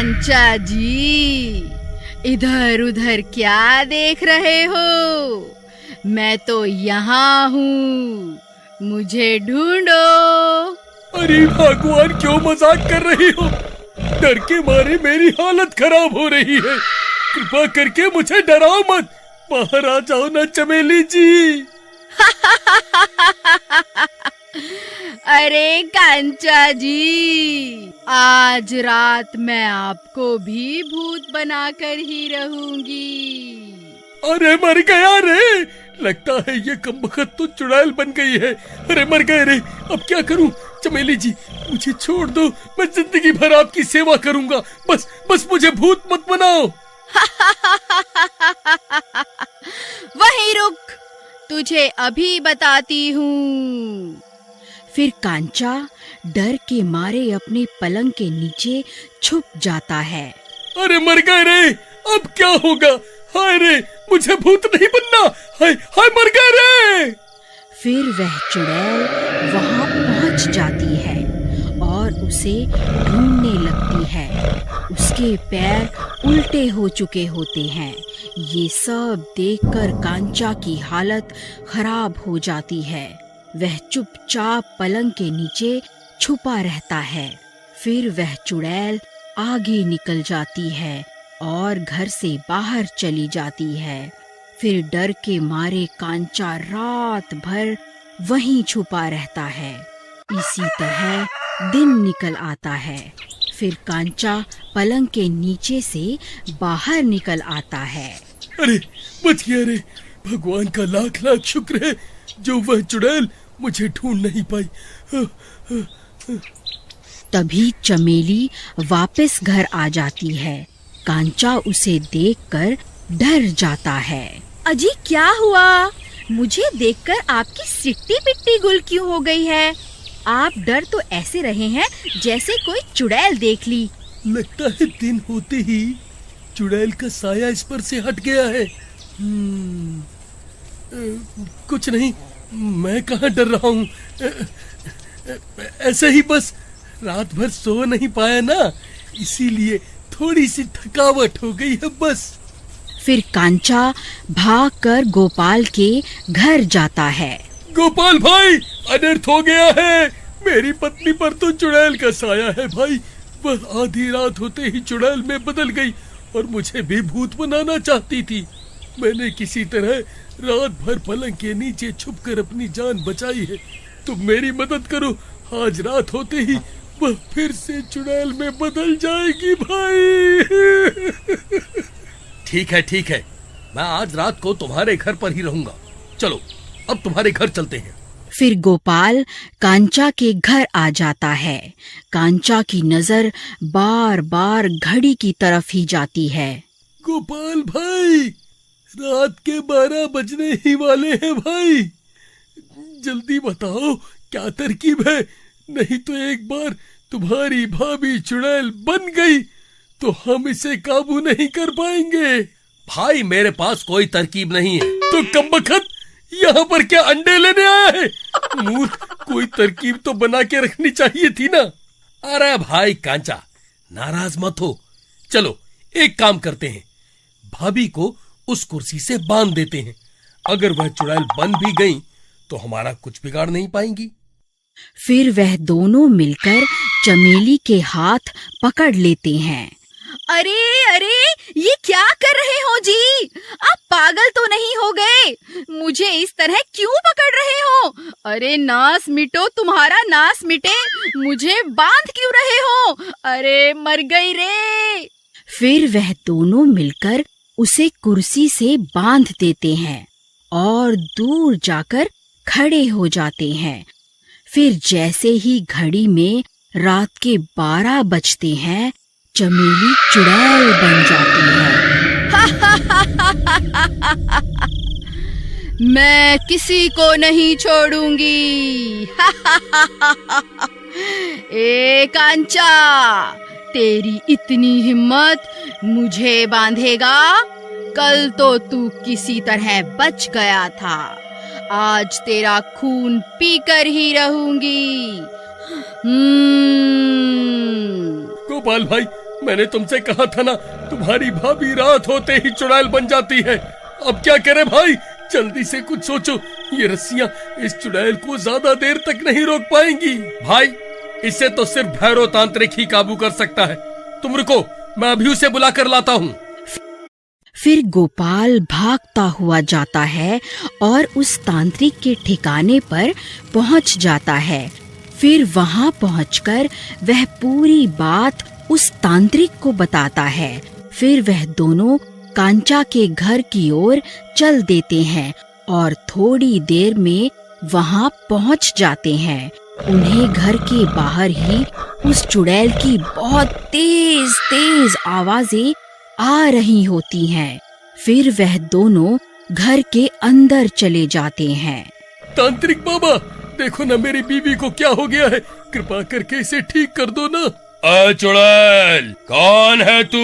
कांचा जी, इधर उधर क्या देख रहे हो? मैं तो यहाँ हूँ, मुझे ढूंढो। अरे भगवान, क्यों मजाक कर रही हो? डर के मारे मेरी हालत खराब हो रही है। कृपा करके मुझे डराओ मत। बाहर आ जाओ ना चमेली जी। अरे कांचा जी, आज रात मैं आपको भी भूत बनाकर ही रहूंगी। अरे मर गया रे, लगता है ये कमबख्त तो चुड़ैल बन गई है। अरे मर गए रे, अब क्या करूं? चमेली जी मुझे छोड़ दो, मैं जिंदगी भर आपकी सेवा करूंगा। बस बस मुझे भूत मत बनाओ। वहीं रुक, तुझे अभी बताती हूँ। फिर कांचा डर के मारे अपने पलंग के नीचे छुप जाता है। अरे मर गए रे, अब क्या होगा? हाय रे, मुझे भूत नहीं बनना। हाय हाय, मर गए रे। फिर वह चुड़ैल वहां पहुंच जाती है और उसे ढूंढने लगती है। उसके पैर उल्टे हो चुके होते हैं। ये सब देखकर कांचा की हालत खराब हो जाती है। वह चुपचाप पलंग के नीचे छुपा रहता है। फिर वह चुड़ैल आगे निकल जाती है और घर से बाहर चली जाती है। फिर डर के मारे कांचा रात भर वहीं छुपा रहता है। इसी तरह दिन निकल आता है। फिर कांचा पलंग के नीचे से बाहर निकल आता है। अरे बच गया रे, भगवान का लाख लाख शुक्र है जो वह चुड़ैल मुझे ढूंढ नहीं पाई। तभी चमेली वापस घर आ जाती है। कांचा उसे देखकर डर जाता है। अजी क्या हुआ? मुझे देखकर आपकी सिट्टी पिट्टी गुल क्यों हो गई है? आप डर तो ऐसे रहे हैं जैसे कोई चुड़ैल देख ली। लगता है दिन होते ही चुड़ैल का साया इस पर से हट गया है। कुछ नहीं, मैं कहाँ डर रहा हूँ। ऐसे ही बस रात भर सो नहीं पाया ना, इसीलिए थोड़ी सी थकावट हो गई है बस। फिर कांचा भागकर गोपाल के घर जाता है। गोपाल भाई, अनर्थ हो गया है। मेरी पत्नी पर तो चुड़ैल का साया है भाई। वह आधी रात होते ही चुड़ैल में बदल गई और मुझे भी भूत बनाना चाहती थी। मैंने किसी तरह रात भर पलंग के नीचे छुपकर अपनी जान बचाई है। तुम मेरी मदद करो, आज रात होते ही वह फिर से चुड़ैल में बदल जाएगी भाई। ठीक है, मैं आज रात को तुम्हारे घर पर ही रहूंगा। चलो अब तुम्हारे घर चलते हैं। फिर गोपाल कांचा के घर आ जाता है। कांचा की नजर बार बार घड़ी की तरफ ही जाती है। गोपाल भाई, रात के 12 बजने ही वाले हैं भाई। जल्दी बताओ क्या तरकीब है, नहीं तो एक बार तुम्हारी भाभी चुड़ैल बन गई तो हम इसे काबू नहीं कर पाएंगे। भाई मेरे पास कोई तरकीब नहीं है। तो कमबख्त यहाँ पर क्या अंडे लेने आया है? मूर्ख, कोई तरकीब तो बना के रखनी चाहिए थी ना। अरे भाई कांचा, नाराज मत हो। चलो एक काम करते हैं, भाभी को उस कुर्सी से बांध देते हैं। अगर वह चुड़ैल बन भी गई तो हमारा कुछ बिगाड़ नहीं पाएंगी। फिर वह दोनों मिलकर चमेली के हाथ पकड़ लेते हैं। अरे अरे, ये क्या कर रहे हो जी? आप पागल तो नहीं हो गए? मुझे इस तरह क्यों पकड़ रहे हो? अरे नास मिटो, तुम्हारा नास मिटे, मुझे बांध क्यों रहे हो? अरे मर गई रे। फिर वह दोनों मिलकर उसे कुर्सी से बांध देते हैं और दूर जाकर खड़े हो जाते हैं। फिर जैसे ही घड़ी में रात के 12 बजते हैं, चमेली चुड़ैल बन जाती है। मैं किसी को नहीं छोड़ूंगी। ए कांचा, तेरी इतनी हिम्मत मुझे बांधेगा? कल तो तू किसी तरह बच गया था, आज तेरा खून पीकर ही रहूंगी। गोपाल भाई, मैंने तुमसे कहा था ना, तुम्हारी भाभी रात होते ही चुड़ैल बन जाती है। अब क्या करे भाई, जल्दी से कुछ सोचो। ये रस्सियां इस चुड़ैल को ज्यादा देर तक नहीं रोक पाएंगी। भाई, इसे तो सिर्फ भैरव तांत्रिक ही काबू कर सकता है। तुम रुको, मैं अभी उसे बुला कर लाता हूँ। फिर गोपाल भागता हुआ जाता है और उस तांत्रिक के ठिकाने पर पहुंच जाता है। फिर वहां पहुंचकर वह पूरी बात उस तांत्रिक को बताता है। फिर वह दोनों कांचा के घर की ओर चल देते हैं और थोड़ी देर में वहां पहुंच जाते हैं। उन्हें घर के बाहर ही उस चुड़ैल की बहुत तेज तेज आवाजें आ रही होती हैं। फिर वह दोनों घर के अंदर चले जाते हैं। तांत्रिक बाबा, देखो ना मेरी बीवी को क्या हो गया है, कृपा करके इसे ठीक कर दो ना। चुड़ैल, कौन है तू?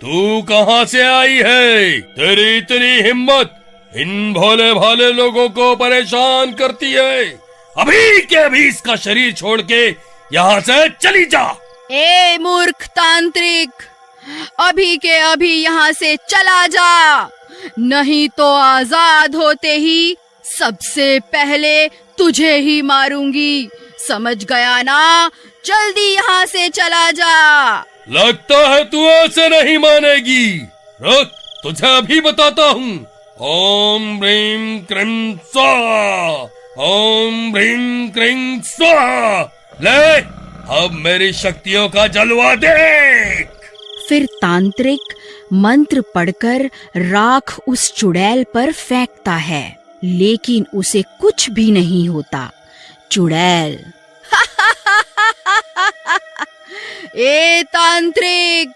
तू कहाँ से आई है? तेरी इतनी हिम्मत इन भोले भाले लोगों को परेशान करती है। अभी के अभी इसका शरीर छोड़ के यहाँ से चली जा। ए मूर्ख तांत्रिक, अभी के अभी यहाँ से चला जा, नहीं तो आजाद होते ही सबसे पहले तुझे ही मारूंगी। समझ गया ना? जल्दी यहाँ से चला जा। लगता है तू ऐसे नहीं मानेगी। रुक, तुझे अभी बताता हूँ। ओम ह्रीं क्रीं स्वाहा, ओम ह्रीं क्रीं स्वाहा। ले, अब मेरी शक्तियों का जलवा देख। फिर तांत्रिक मंत्र पढ़कर राख उस चुड़ैल पर फेंकता है, लेकिन उसे कुछ भी नहीं होता। चुड़ैल ए तांत्रिक,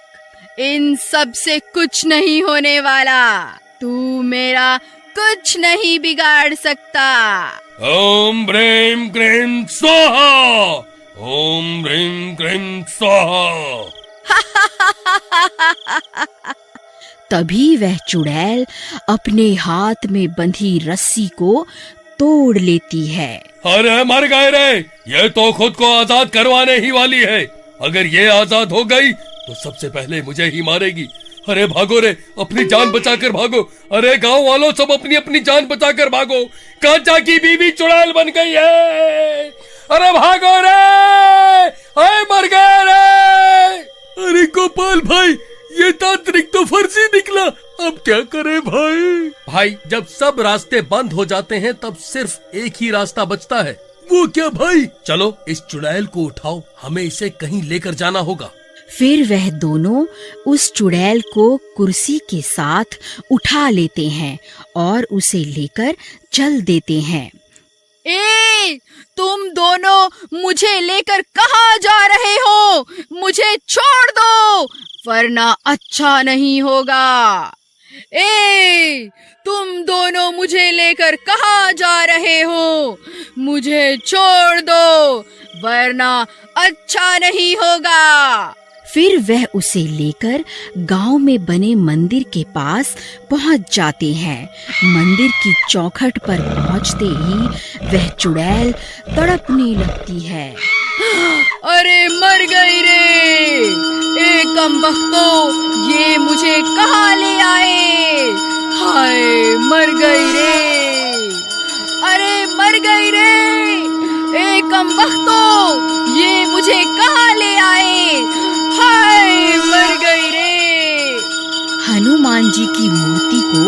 इन सब से कुछ नहीं होने वाला। तू मेरा कुछ नहीं बिगाड़ सकता। ओम ह्रीं क्रीं स्वाहा, ओम ह्रीं क्रीं स्वाहा। तभी वह चुड़ैल अपने हाथ में बंधी रस्सी को तोड़ लेती है। अरे मर गए रे, ये तो खुद को आजाद करवाने ही वाली है। अगर ये आजाद हो गई तो सबसे पहले मुझे ही मारेगी। अरे भागो रे, अपनी जान बचाकर भागो। अरे गांव वालों, सब अपनी अपनी जान बचाकर भागो। कांचा की बीवी चुड़ैल बन गई है। अरे भागो रे, अरे मर गए रे। अरे गोपाल भाई, ये तांत्रिक तो फर्जी निकला, अब क्या करे भाई? भाई, जब सब रास्ते बंद हो जाते हैं तब सिर्फ एक ही रास्ता बचता है। वो क्या भाई? चलो इस चुड़ैल को उठाओ, हमें इसे कहीं लेकर जाना होगा। फिर वह दोनों उस चुड़ैल को कुर्सी के साथ उठा लेते हैं और उसे लेकर चल देते हैं। ए, तुम दोनों मुझे लेकर कहाँ जा रहे हो? मुझे छोड़ दो, वरना अच्छा नहीं होगा। ए, तुम दोनों मुझे लेकर कहाँ जा रहे हो? मुझे छोड़ दो, वरना अच्छा नहीं होगा। फिर वह उसे लेकर गांव में बने मंदिर के पास पहुंच जाते हैं। मंदिर की चौखट पर पहुंचते ही वह चुड़ैल तड़पने लगती है। अरे मर गई रे, ए कमबख्तो, ये मुझे कहाँ ले आए? हाय, मर गई रे। अरे मर गई रे, ए कमबख्तो, ये मुझे कहाँ ले आए? हाय, मर गई रे। हनुमान जी की मूर्ति को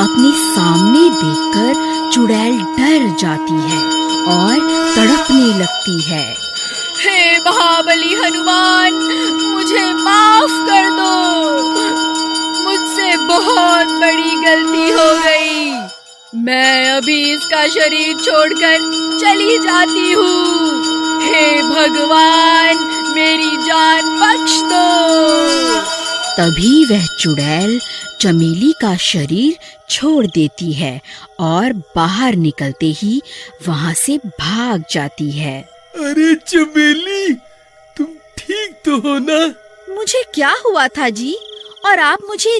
अपने सामने देखकर चुड़ैल डर जाती है और तड़पने लगती है। हे महाबली हनुमान, मुझे माफ कर दो, मुझसे बहुत बड़ी गलती हो गई। मैं अभी इसका शरीर छोड़कर चली जाती हूँ। हे भगवान, मेरी जान बख्श दो। तभी वह चुड़ैल चमेली का शरीर छोड़ देती है और बाहर निकलते ही वहाँ से भाग जाती है। अरे चमेली, तुम ठीक तो हो ना? मुझे क्या हुआ था जी, और आप मुझे